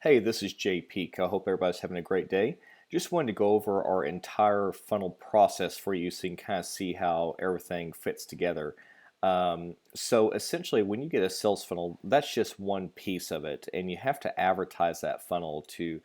Hey, this is Jay Peak. I hope everybody's having a great day. Just wanted to go over our entire funnel process for you so you can kind of see how everything fits together. So essentially, when you get a sales funnel, that's just one piece of it, and you have to advertise that funnel to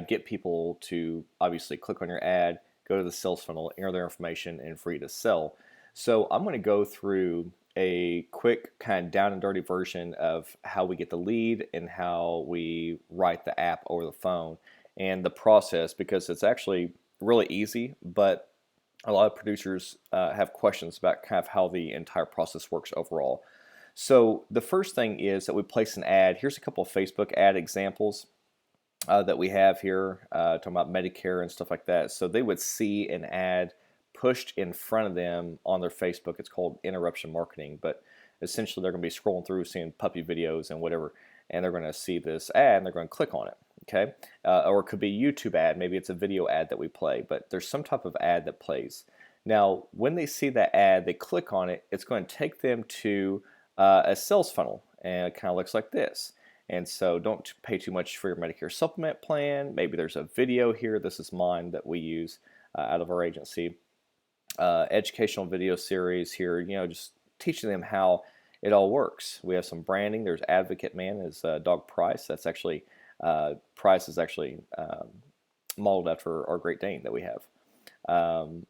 get people to obviously click on your ad, go to the sales funnel, enter their information, and for you to sell. So I'm going to go through a quick kind of down and dirty version of how we get the lead and how we write the app over the phone and the process, because it's actually really easy, but a lot of producers have questions about kind of how the entire process works overall. So the first thing is that we place an ad. Here's a couple of Facebook ad examples that we have here, talking about Medicare and stuff like that. So they would see an ad pushed in front of them on their Facebook. It's called interruption marketing, but essentially they're going to be scrolling through, seeing puppy videos and whatever, and they're going to see this ad and they're going to click on it. Okay, or it could be a YouTube ad. Maybe it's a video ad that we play, but there's some type of ad that plays. Now, when they see that ad, they click on it. It's going to take them to a sales funnel, and it kind of looks like this. And so don't pay too much for your Medicare supplement plan. Maybe there's a video here. This is mine that we use out of our agency. Educational video series here, just teaching them how it all works. We have some branding. There's Advocate Man is Dog Price. That's actually, Price is actually modeled after our Great Dane that we have.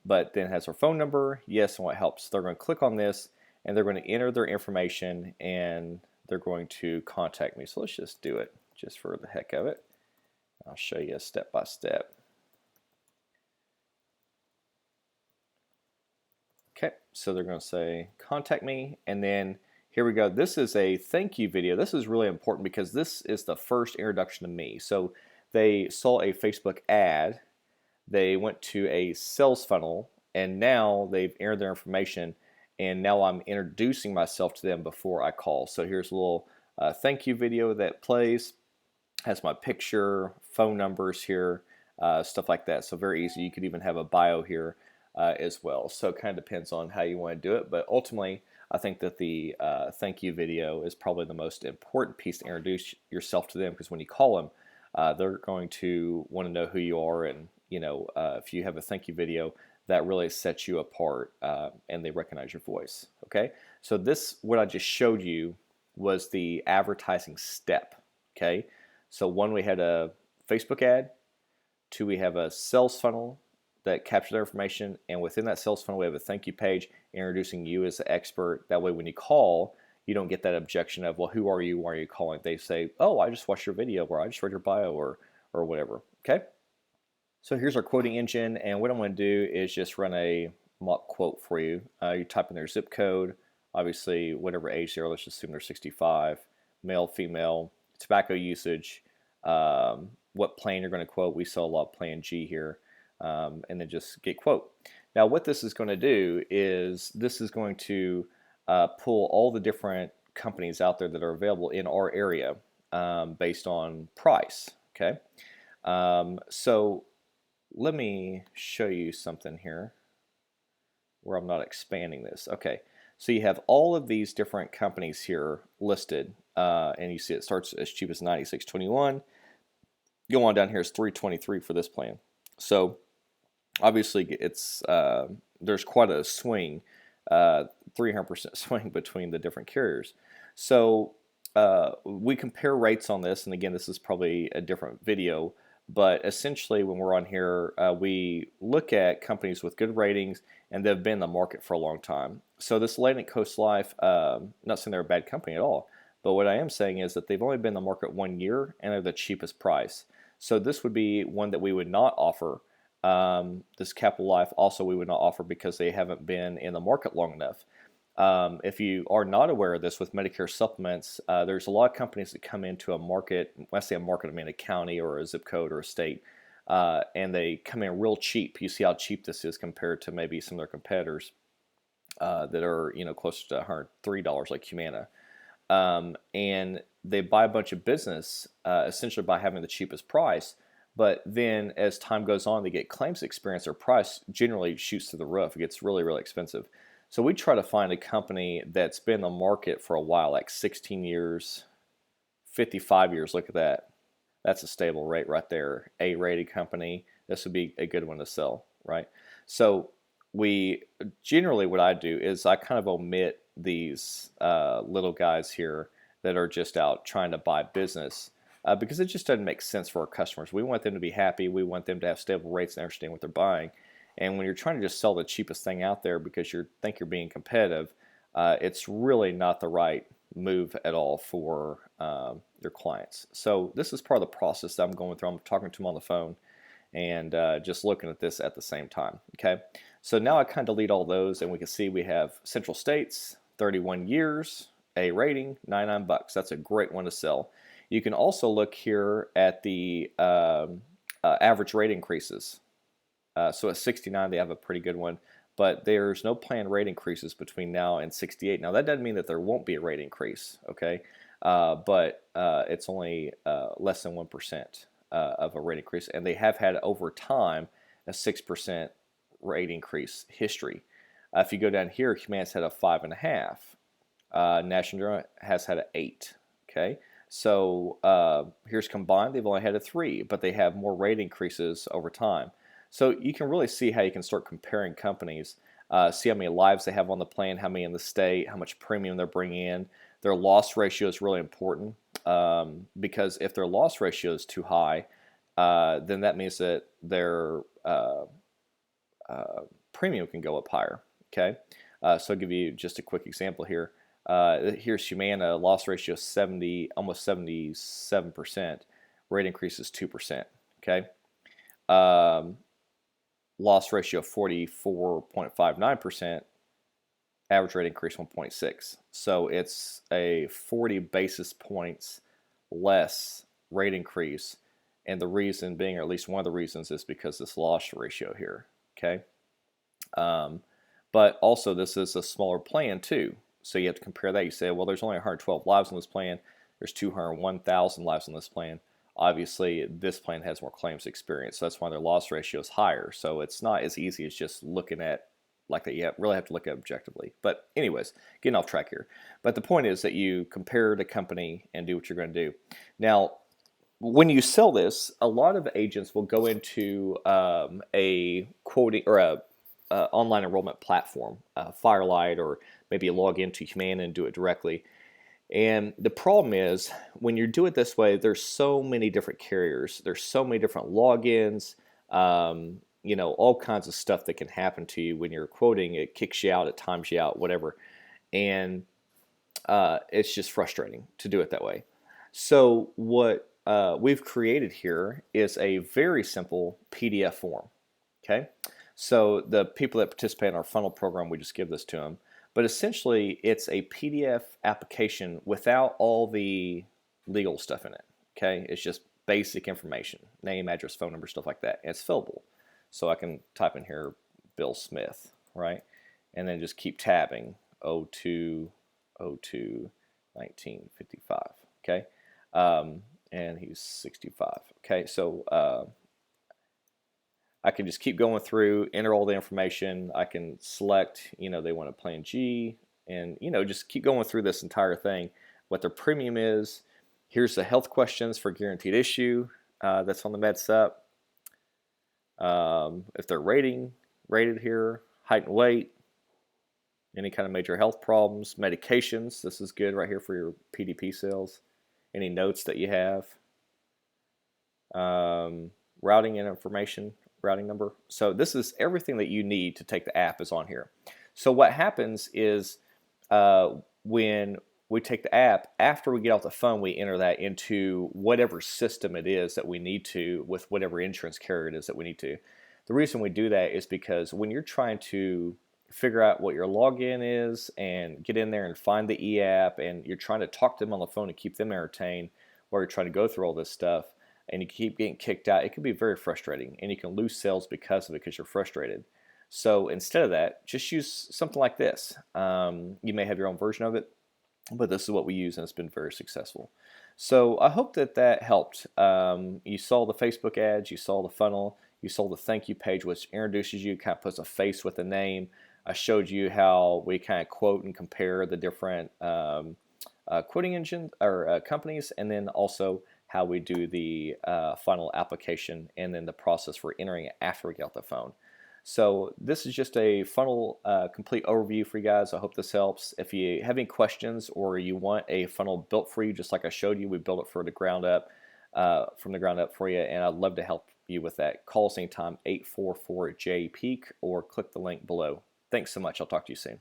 But then it has our phone number, yes, and what helps. They're going to click on this and they're going to enter their information and they're going to contact me. So let's just do it just for the heck of it. I'll show you step by step. Okay, so they're going to say contact me, and then here we go. This is a thank you video. This is really important because this is the first introduction to me. So they saw a Facebook ad, they went to a sales funnel, and now they've entered their information, and now I'm introducing myself to them before I call. So here's a little thank you video that plays, has my picture, phone numbers here, stuff like that. So very easy. You could even have a bio here as well. So it kind of depends on how you want to do it. But ultimately, I think that the thank you video is probably the most important piece to introduce yourself to them, because when you call them, they're going to want to know who you are. And, if you have a thank you video, that really sets you apart and they recognize your voice. Okay, so this, what I just showed you, was the advertising step. Okay, so one, we had a Facebook ad. Two, we have a sales funnel that captures their information, and within that sales funnel we have a thank you page introducing you as the expert. That way when you call, you don't get that objection of, well, who are you, why are you calling? They say, oh, I just watched your video, or I just read your bio, or whatever. Okay, so here's our quoting engine, and what I'm going to do is just run a mock quote for you. You type in their zip code, obviously whatever age they are. Let's assume they're 65, male, female, tobacco usage, what plan you're going to quote. We saw a lot of plan G here. And then just get quote. Now what this is going to do is this is going to pull all the different companies out there that are available in our area based on price. Okay, so let me show you something here where I'm not expanding this. Okay, so you have all of these different companies here listed, and you see it starts as cheap as $96.21. Go on down here, it's $323 for this plan. So obviously it's there's quite a swing, 300% swing between the different carriers. So we compare rates on this, and again, this is probably a different video, but essentially when we're on here, we look at companies with good ratings and they've been in the market for a long time. So this Atlantic Coast Life, not saying they're a bad company at all, but what I am saying is that they've only been in the market 1 year and they're the cheapest price. So this would be one that we would not offer. This Capital Life also we would not offer because they haven't been in the market long enough. If you are not aware of this, with Medicare supplements, there's a lot of companies that come into a market. When I say a market, I mean a county or a zip code or a state, and they come in real cheap. You see how cheap this is compared to maybe some of their competitors that are closer to $103 like Humana, and they buy a bunch of business essentially by having the cheapest price. But then as time goes on, they get claims experience, their price generally shoots through the roof. It gets really, really expensive. So we try to find a company that's been in the market for a while, like 16 years, 55 years, look at that. That's a stable rate right there. A-rated company, this would be a good one to sell, right? So we generally, what I do is I kind of omit these little guys here that are just out trying to buy business because it just doesn't make sense for our customers. We want them to be happy. We want them to have stable rates and understand what they're buying. And when you're trying to just sell the cheapest thing out there because you think you're being competitive, it's really not the right move at all for your clients. So this is part of the process that I'm going through. I'm talking to them on the phone and just looking at this at the same time. Okay, so now I kind of delete all those, and we can see we have Central States, 31 years, A rating, $99. That's a great one to sell. You can also look here at the average rate increases. So at 69, they have a pretty good one, but there's no planned rate increases between now and 68. Now that doesn't mean that there won't be a rate increase, okay? But it's only less than 1% of a rate increase, and they have had over time a 6% rate increase history. If you go down here, Humana's had a 5.5. National General has had an 8. Okay, so here's combined. They've only had a 3, but they have more rate increases over time. So you can really see how you can start comparing companies, see how many lives they have on the plan, how many in the state, how much premium they're bringing in. Their loss ratio is really important because if their loss ratio is too high, then that means that their premium can go up higher. Okay, so I'll give you just a quick example here. Here's Humana, loss ratio 70, almost 77%. Rate increase is 2%. Okay. Loss ratio 44.59%, average rate increase 1.6. So it's a 40 basis points less rate increase, and the reason being, or at least one of the reasons, is because this loss ratio here. Okay, but also this is a smaller plan too, so you have to compare that. You say, well, there's only 112 lives on this plan. There's 201,000 lives on this plan. Obviously, this plan has more claims experience, so that's why their loss ratio is higher. So it's not as easy as just looking at like that. You really have to look at objectively. But anyways, getting off track here. But the point is that you compare the company and do what you're going to do. Now, when you sell this, a lot of agents will go into a quoting or a online enrollment platform, Firelight, or maybe log into Humana and do it directly. And the problem is, when you do it this way, there's so many different carriers. There's so many different logins, all kinds of stuff that can happen to you when you're quoting. It kicks you out, it times you out, whatever. And it's just frustrating to do it that way. So what we've created here is a very simple PDF form. Okay, so the people that participate in our funnel program, we just give this to them. But essentially, it's a PDF application without all the legal stuff in it. Okay, it's just basic information, name, address, phone number, stuff like that. And it's fillable. So I can type in here Bill Smith, right? And then just keep tabbing 02/02/1955. Okay, and he's 65. Okay, so I can just keep going through, enter all the information. I can select, they want a plan G, and, just keep going through this entire thing, what their premium is. Here's the health questions for guaranteed issue that's on the MedSup. If they're rated here, height and weight, any kind of major health problems, medications. This is good right here for your PDP sales. Any notes that you have. Routing and information. Routing number. So this is everything that you need to take the app is on here. So what happens is when we take the app, after we get off the phone, we enter that into whatever system it is that we need to, with whatever insurance carrier it is that we need to. The reason we do that is because when you're trying to figure out what your login is and get in there and find the e-app, and you're trying to talk to them on the phone and keep them entertained while you're trying to go through all this stuff, and you keep getting kicked out, it can be very frustrating, and you can lose sales because of it, because you're frustrated. So instead of that, just use something like this. You may have your own version of it, but this is what we use, and it's been very successful. So I hope that helped. You saw the Facebook ads, you saw the funnel, you saw the thank you page, which introduces you, kind of puts a face with a name. I showed you how we kind of quote and compare the different quoting engines or companies, and then also how we do the final application, and then the process for entering it after we get off the phone. So this is just a funnel complete overview for you guys. I hope this helps. If you have any questions or you want a funnel built for you, just like I showed you, we built it for the ground up, from the ground up for you, and I'd love to help you with that. Call us anytime, 844-J-PEAK, or click the link below. Thanks so much. I'll talk to you soon.